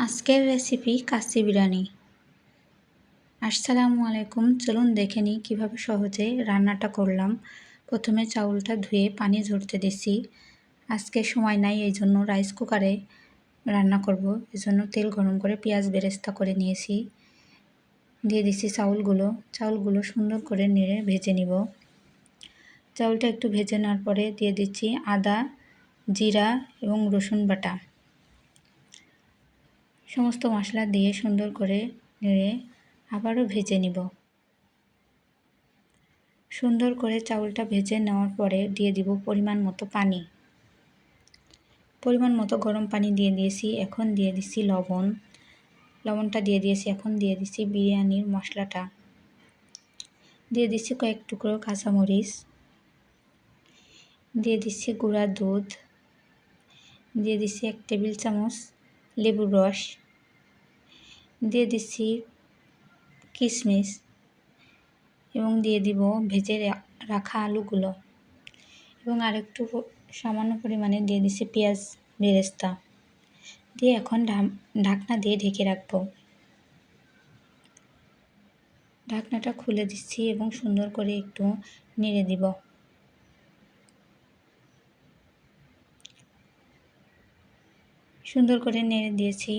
আজকের রেসিপি কাচ্চি বিরিয়ানি। আসসালামু আলাইকুম। চলুন দেখে নিই কীভাবে সহজে রান্নাটা করলাম। প্রথমে চাউলটা ধুয়ে পানি ঝরতে দিছি। আজকে সময় নাই, এই জন্য রাইস কুকারে রান্না করব। এজন্য তেল গরম করে পেঁয়াজ বেরেস্তা করে নিয়েছি। দিয়ে দিছি চাউলগুলো সুন্দর করে নেড়ে ভেজে নিব। চাউলটা একটু ভেজে নেওয়ার পরে দিয়ে দিচ্ছি আদা, জিরা এবং রসুন বাটা। সমস্ত মশলা দিয়ে সুন্দর করে নেড়ে আবারও ভেজে নিব। সুন্দর করে চাউলটা ভেজে নেওয়ার পরে দিয়ে দিব পরিমাণ মতো পানি। পরিমাণ মতো গরম পানি দিয়ে দিয়েছি। এখন দিয়ে দিচ্ছি লবণটা দিয়ে দিয়েছি। এখন দিয়ে দিচ্ছি বিরিয়ানির মশলাটা। দিয়ে দিচ্ছি কয়েক টুকরো কাঁচামরিচ। দিয়ে দিচ্ছি গুঁড়া দুধ। দিয়ে দিচ্ছি 1 টেবিল চামচ লেবুর রস। দিয়ে দিচ্ছি কিশমিশ এবং দিয়ে দিব ভেজে রাখা আলুগুলো এবং আরেকটু সামান্য পরিমাণে দিয়ে দিচ্ছি পেঁয়াজ বেরেস্তা দিয়ে এখন ঢাকনা দিয়ে ঢেকে রাখবো। ঢাকনাটা খুলে দিচ্ছি এবং সুন্দর করে একটু নেড়ে দিব। সুন্দর করে নেড়ে দিয়েছি।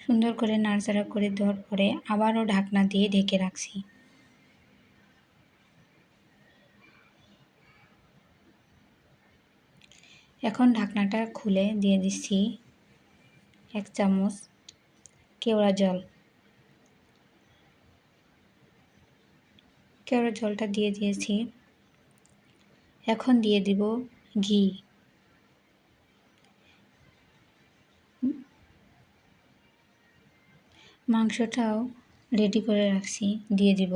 সুন্দর করে নাড়াচাড়া করে দেওয়ার পরে আবারও ঢাকনা দিয়ে ঢেকে রাখছি। এখন ঢাকনাটা খুলে দিয়ে দিচ্ছি 1 চামচ কেওড়া জল। কেওড়া জলটা দিয়ে দিয়েছি। এখন দিয়ে দিব ঘি। মাংসটাও রেডি করে রাখছি, দিয়ে দিব।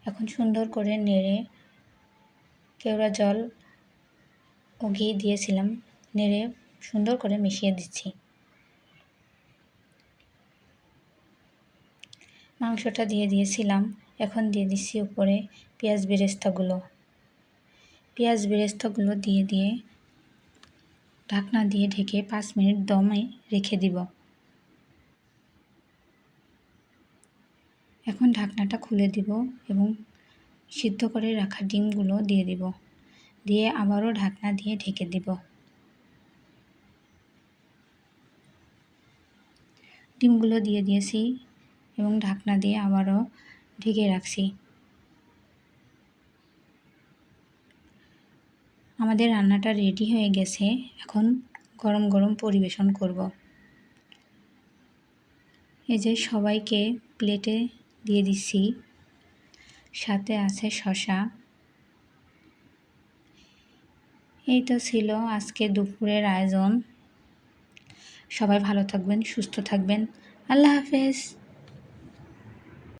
এখন সুন্দর করে নেড়ে কেওড়া জল ও ঘি দিয়েছিলাম, নেড়ে সুন্দর করে মিশিয়ে দিচ্ছি। মাংসটা দিয়ে দিয়েছিলাম। এখন দিয়ে দিচ্ছি উপরে পেঁয়াজ বেরেস্তাগুলো দিয়ে ঢাকনা দিয়ে ঢেকে 5 মিনিট দমে রেখে দিব। এখন ঢাকনাটা খুলে দিব এবং সিদ্ধ করে রাখা ডিমগুলো দিয়ে দিব। দিয়ে আবারও ঢাকনা দিয়ে ঢেকে দিব। ডিমগুলো দিয়ে দিয়েছি এবং ঢাকনা দিয়ে আবারও ঢেকে রাখছি। আমাদের রান্নাটা রেডি হয়ে গেছে। এখন গরম গরম পরিবেশন করব। এই যে সবাইকে প্লেটে দিয়ে দিচ্ছি, সাথে আছে শসা। এই তো ছিল আজকে দুপুরের আয়োজন। সবাই ভালো থাকবেন, সুস্থ থাকবেন। আল্লাহ হাফেজ।